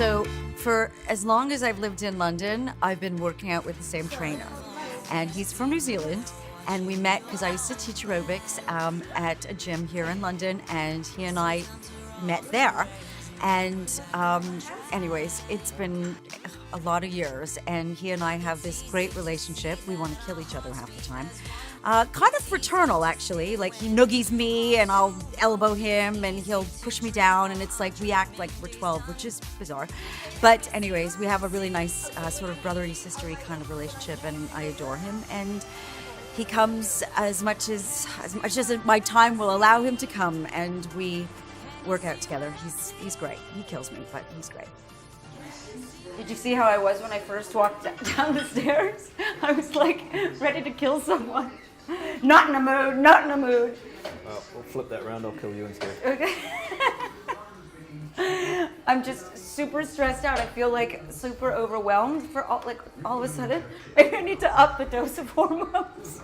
So for as long as I've lived in London, I've been working out with the same trainer. And he's from New Zealand. And we met because I used to teach aerobics at a gym here in London. And he and I met there. And anyways, it's been a lot of years. And he and I have this great relationship. We want to kill each other half the time. Kind of fraternal, actually. Like, he noogies me and I'll elbow him and he'll push me down, and it's like we act like we're 12, which is bizarre. But anyways, we have a really nice sort of brotherly sistery kind of relationship, and I adore him. And he comes as much as my time will allow him to come, and we work out together. He's great. He kills me, but he's great. Did you see how I was when I first walked down the stairs? I was like ready to kill someone. Not in a mood, not in a mood. We'll flip that round, I'll kill you instead. Okay. I'm just super stressed out. I feel like super overwhelmed for all of a sudden. Maybe I need to up the dose of hormones.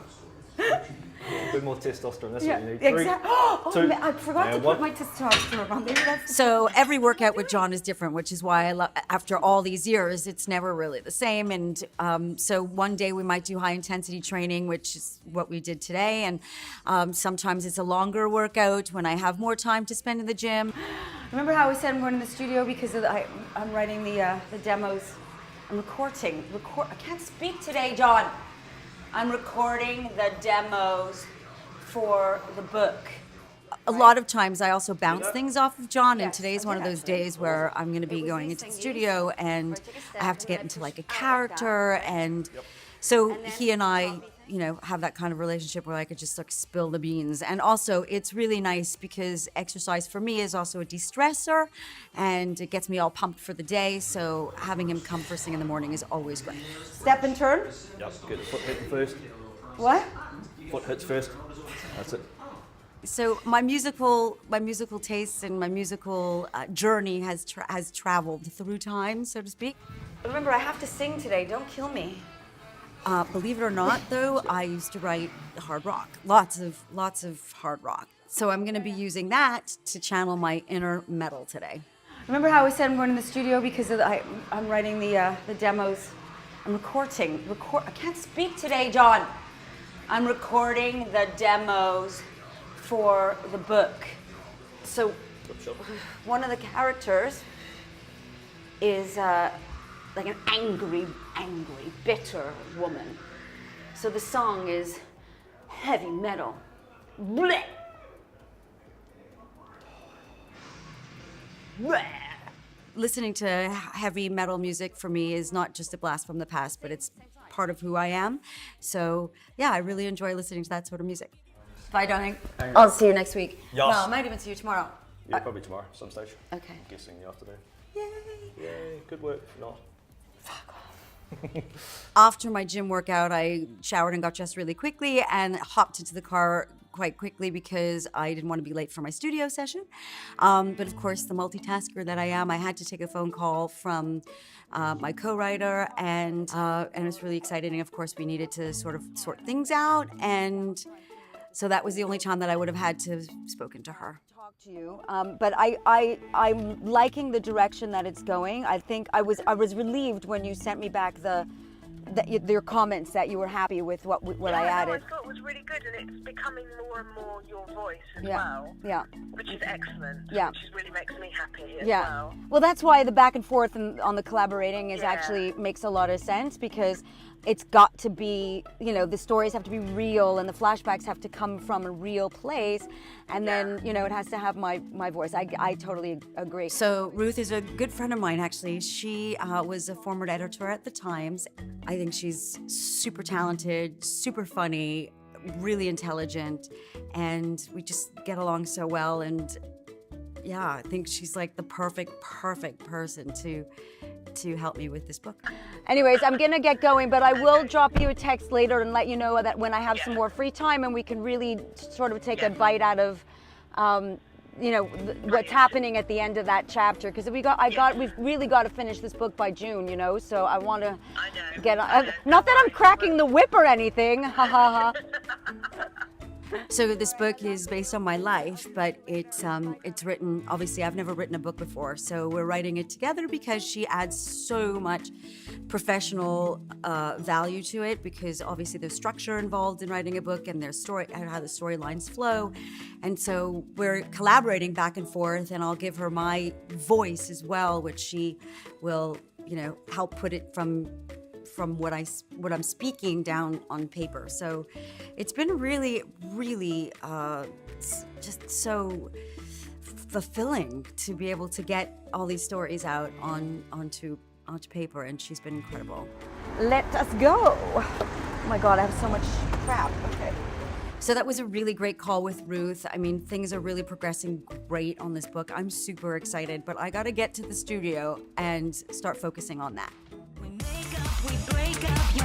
A bit more testosterone, that's what you need. Exactly. Oh, two, man, I forgot to one. put my testosterone on. Maybe that's... So every workout with John is different, which is why after all these years, it's never really the same. And so one day we might do high intensity training, which is what we did today. And sometimes it's a longer workout when I have more time to spend in the gym. Remember how I said I'm going to the studio because I'm writing the demos. I'm recording. I can't speak today, John. I'm recording the demos for the book. A lot of times I also bounce things off of John, and today's one of those days where I'm going to be going into the studio and I have to get into like a character, and so he and I, have that kind of relationship where I could just like spill the beans. And also it's really nice because exercise for me is also a de-stressor, and it gets me all pumped for the day. So having him come first thing in the morning is always great. Step and turn. Yep, get the foot hitting first. What? Foot hits first. That's it. So my musical tastes and my musical journey has traveled through time, so to speak. Remember, I have to sing today. Don't kill me. Believe it or not, though, I used to write hard rock, lots of hard rock. So I'm going to be using that to channel my inner metal today. Remember how I said I'm going to the studio because I'm writing the demos. I'm recording. I can't speak today, John. I'm recording the demos for the book. So one of the characters is like an angry, bitter woman. So the song is heavy metal. Blech. Blech. Listening to heavy metal music for me is not just a blast from the past, but it's part of who I am. So yeah, I really enjoy listening to that sort of music. Bye, darling. I'll see you next week. Yes. Well, I might even see you tomorrow. Yeah, probably tomorrow, some stage. Okay. I'm guessing the afternoon. Yay. Yay, good work. Not. After my gym workout, I showered and got dressed really quickly and hopped into the car quite quickly because I didn't want to be late for my studio session. But of course, the multitasker that I am, I had to take a phone call from my co-writer, and it was really exciting. And of course, we needed to sort of sort things out, and so that was the only time that I would have had to have spoken to her. To you, but I'm liking the direction that it's going. I think I was relieved when you sent me back your comments that you were happy with what I added. I thought it was really good, and it's becoming more and more your voice as well. Yeah. Which is excellent. Yeah. Which really makes me happy as well. Well, that's why the back and forth on the collaborating is actually makes a lot of sense, because it's got to be, the stories have to be real and the flashbacks have to come from a real place, and then, it has to have my voice. I totally agree. So Ruth is a good friend of mine, actually. She was a former editor at the Times. I think she's super talented, super funny, really intelligent, and we just get along so well. And yeah, I think she's like the perfect person to help me with this book. Anyways, I'm gonna get going, but I will drop you a text later and let you know that when I have some more free time and we can really sort of take a bite out of, what's happening at the end of that chapter. Because we've really got to finish this book by June, So I want to get on. Not that I'm cracking the whip or anything. Ha ha ha. So this book is based on my life, but it's written. Obviously, I've never written a book before, so we're writing it together because she adds so much professional value to it. Because obviously, there's structure involved in writing a book, and there's story and how the storylines flow, and so we're collaborating back and forth. And I'll give her my voice as well, which she will, help put it from what I'm speaking down on paper. So it's been really, really just so fulfilling to be able to get all these stories out onto paper, and she's been incredible. Let us go. Oh my God, I have so much crap. Okay. So that was a really great call with Ruth. I mean, things are really progressing great on this book. I'm super excited, but I got to get to the studio and start focusing on that. We make up, we break up.